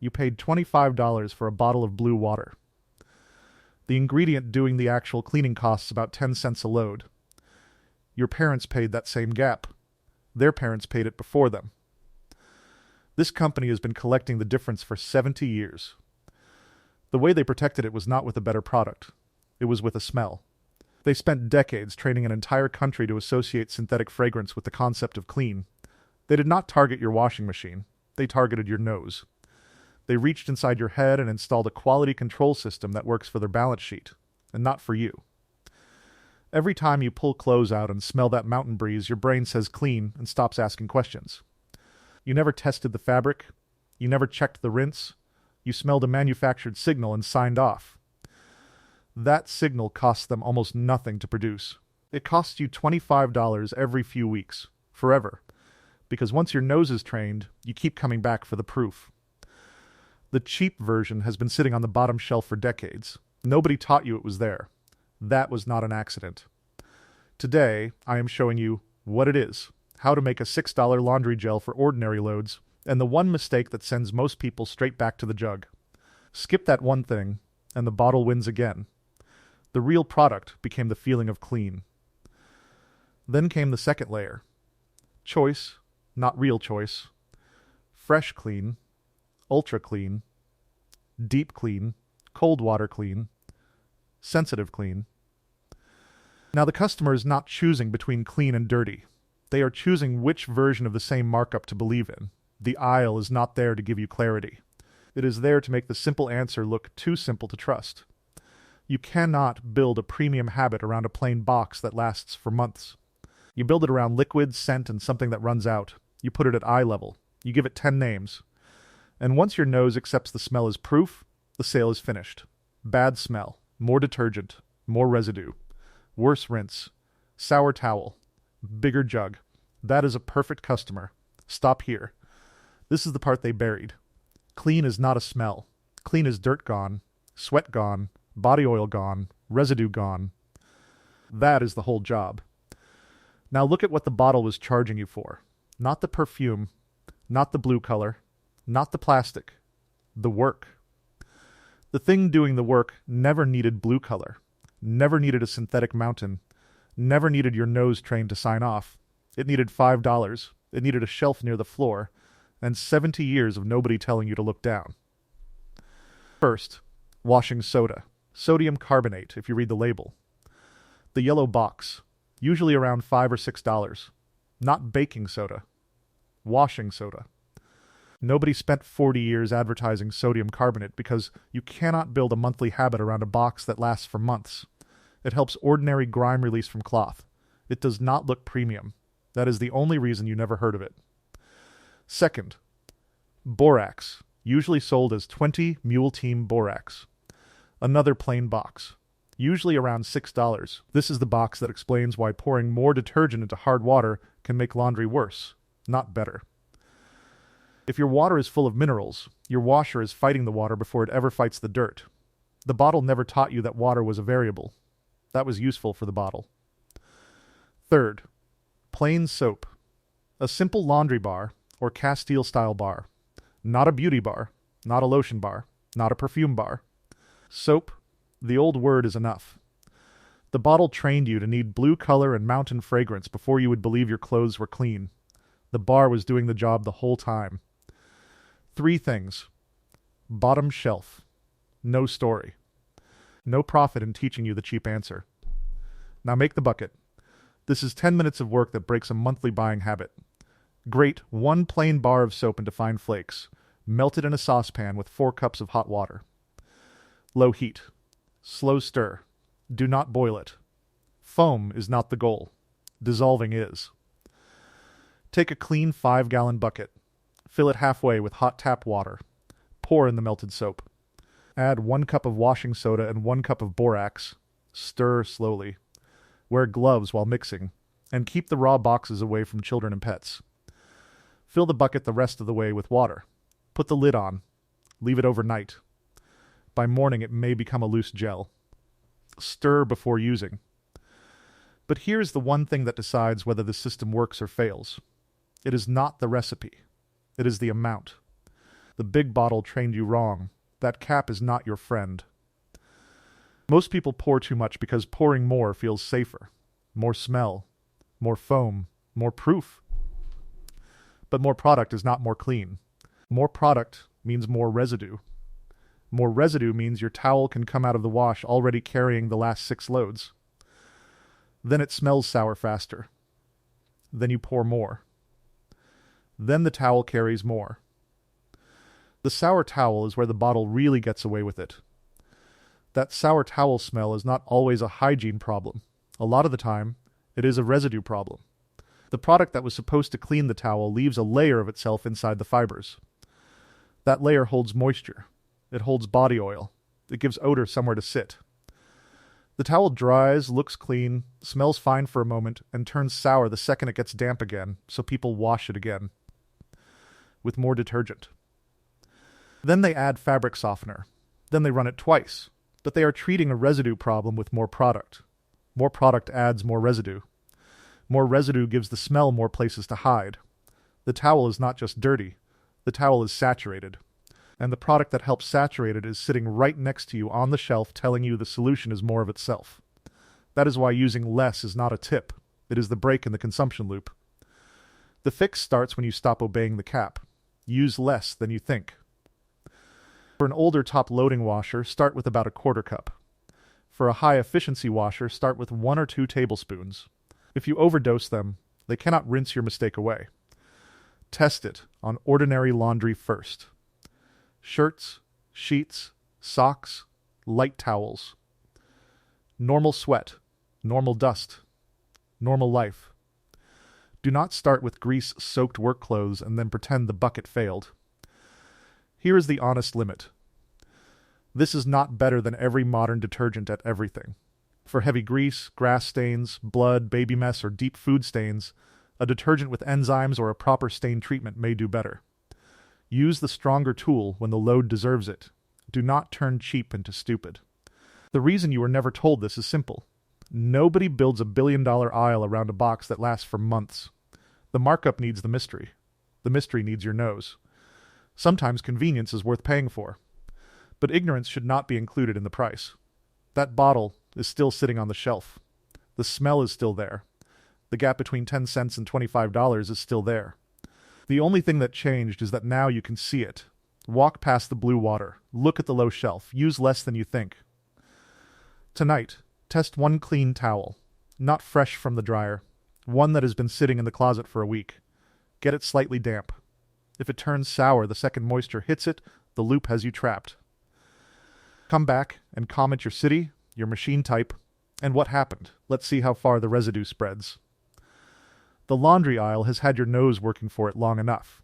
You paid $25 for a bottle of blue water. The ingredient doing the actual cleaning costs about 10 cents a load. Your parents paid that same gap. Their parents paid it before them. This company has been collecting the difference for 70 years. The way they protected it was not with a better product. It was with a smell. They spent decades training an entire country to associate synthetic fragrance with the concept of clean. They did not target your washing machine. They targeted your nose. They reached inside your head and installed a quality control system that works for their balance sheet, and not for you. Every time you pull clothes out and smell that mountain breeze, your brain says clean and stops asking questions. You never tested the fabric. You never checked the rinse. You smelled a manufactured signal and signed off. That signal costs them almost nothing to produce. It costs you $25 every few weeks, forever, because once your nose is trained, you keep coming back for the proof. The cheap version has been sitting on the bottom shelf for decades. Nobody taught you it was there. That was not an accident. Today, I am showing you what it is, how to make a $6 laundry gel for ordinary loads, and the one mistake that sends most people straight back to the jug. Skip that one thing, and the bottle wins again. The real product became the feeling of clean. Then came the second layer. Choice, not real choice. Fresh clean, ultra clean, deep clean, cold water clean, sensitive clean. Now the customer is not choosing between clean and dirty. They are choosing which version of the same markup to believe in. The aisle is not there to give you clarity. It is there to make the simple answer look too simple to trust. You cannot build a premium habit around a plain box that lasts for months. You build it around liquid, scent, and something that runs out. You put it at eye level. You give it 10 names. And once your nose accepts the smell as proof, the sale is finished. Bad smell, more detergent, more residue, worse rinse, sour towel, bigger jug. That is a perfect customer. Stop here. This is the part they buried. Clean is not a smell. Clean is dirt gone, sweat gone, body oil gone, residue gone. That is the whole job. Now look at what the bottle was charging you for. Not the perfume, not the blue color, not the plastic. The work. The thing doing the work never needed blue color, never needed a synthetic mountain, never needed your nose trained to sign off. It needed $5. It needed a shelf near the floor, and 70 years of nobody telling you to look down. First, washing soda. Sodium carbonate, if you read the label. The yellow box, usually around $5 or $6. Not baking soda. Washing soda. Nobody spent 40 years advertising sodium carbonate because you cannot build a monthly habit around a box that lasts for months. It helps ordinary grime release from cloth. It does not look premium. That is the only reason you never heard of it. Second, borax, usually sold as 20 Mule Team Borax. Another plain box, usually around $6. This is the box that explains why pouring more detergent into hard water can make laundry worse, not better. If your water is full of minerals, your washer is fighting the water before it ever fights the dirt. The bottle never taught you that water was a variable. That was useful for the bottle. Third, plain soap. A simple laundry bar or Castile-style bar. Not a beauty bar, not a lotion bar, not a perfume bar. Soap, the old word is enough. The bottle trained you to need blue color and mountain fragrance before you would believe your clothes were clean. The bar was doing the job the whole time. 3 things. Bottom shelf. No story. No profit in teaching you the cheap answer. Now make the bucket. This is 10 minutes of work that breaks a monthly buying habit. Grate 1 plain bar of soap into fine flakes. Melt it in a saucepan with 4 cups of hot water. Low heat. Slow stir. Do not boil it. Foam is not the goal. Dissolving is. Take a clean 5-gallon bucket. Fill it halfway with hot tap water. Pour in the melted soap. Add 1 cup of washing soda and 1 cup of borax. Stir slowly. Wear gloves while mixing, and keep the raw boxes away from children and pets. Fill the bucket the rest of the way with water. Put the lid on. Leave it overnight. By morning it may become a loose gel. Stir before using. But here's the one thing that decides whether the system works or fails. It is not the recipe. It is the amount. The big bottle trained you wrong. That cap is not your friend. Most people pour too much because pouring more feels safer. More smell, more foam, more proof. But more product is not more clean. More product means more residue. More residue means your towel can come out of the wash already carrying the last 6 loads. Then it smells sour faster. Then you pour more. Then the towel carries more. The sour towel is where the bottle really gets away with it. That sour towel smell is not always a hygiene problem. A lot of the time, it is a residue problem. The product that was supposed to clean the towel leaves a layer of itself inside the fibers. That layer holds moisture. It holds body oil. It gives odor somewhere to sit. The towel dries, looks clean, smells fine for a moment, and turns sour the second it gets damp again, so people wash it again. With more detergent. Then they add fabric softener. Then they run it twice. But they are treating a residue problem with more product. More product adds more residue. More residue gives the smell more places to hide. The towel is not just dirty. The towel is saturated. And the product that helps saturate it is sitting right next to you on the shelf telling you the solution is more of itself. That is why using less is not a tip. It is the break in the consumption loop. The fix starts when you stop obeying the cap. Use less than you think. For an older top-loading washer, start with about a 1/4 cup. For a high-efficiency washer, start with 1 or 2 tablespoons. If you overdose them, they cannot rinse your mistake away. Test it on ordinary laundry first. Shirts, sheets, socks, light towels. Normal sweat, normal dust, normal life. Do not start with grease-soaked work clothes and then pretend the bucket failed. Here is the honest limit. This is not better than every modern detergent at everything. For heavy grease, grass stains, blood, baby mess, or deep food stains, a detergent with enzymes or a proper stain treatment may do better. Use the stronger tool when the load deserves it. Do not turn cheap into stupid. The reason you were never told this is simple. Nobody builds a billion-dollar aisle around a box that lasts for months. The markup needs the mystery. The mystery needs your nose. Sometimes convenience is worth paying for. But ignorance should not be included in the price. That bottle is still sitting on the shelf. The smell is still there. The gap between 10 cents and $25 is still there. The only thing that changed is that now you can see it. Walk past the blue water. Look at the low shelf. Use less than you think. Tonight, test 1 clean towel. Not fresh from the dryer. One that has been sitting in the closet for a week. Get it slightly damp. If it turns sour the second moisture hits it, the loop has you trapped. Come back and comment your city, your machine type, and what happened. Let's see how far the residue spreads. The laundry aisle has had your nose working for it long enough.